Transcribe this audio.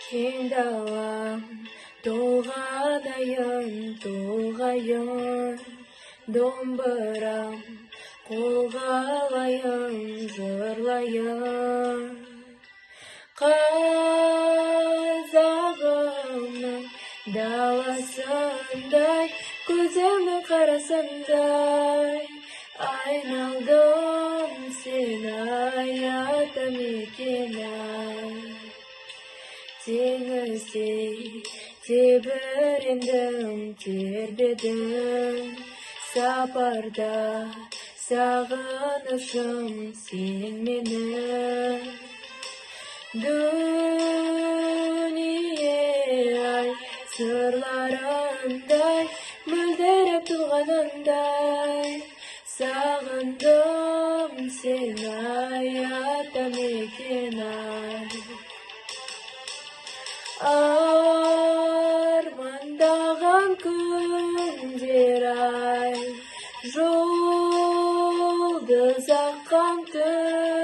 кең далам толғайын, домбырам қолға алайын, жырлайын. Қазағымның даласындай, көзімнің қарасындай, айналдым сені ата мекен-ай. Теңіздей тебірендім, тербедім, сапарда сағынышым сен мені. Дүние-ай сырларындай, мөлдіреп туғанындай, сағындым сені ата мекен-ай. Армандаған күндер-ай, жұлдыз аққан түн,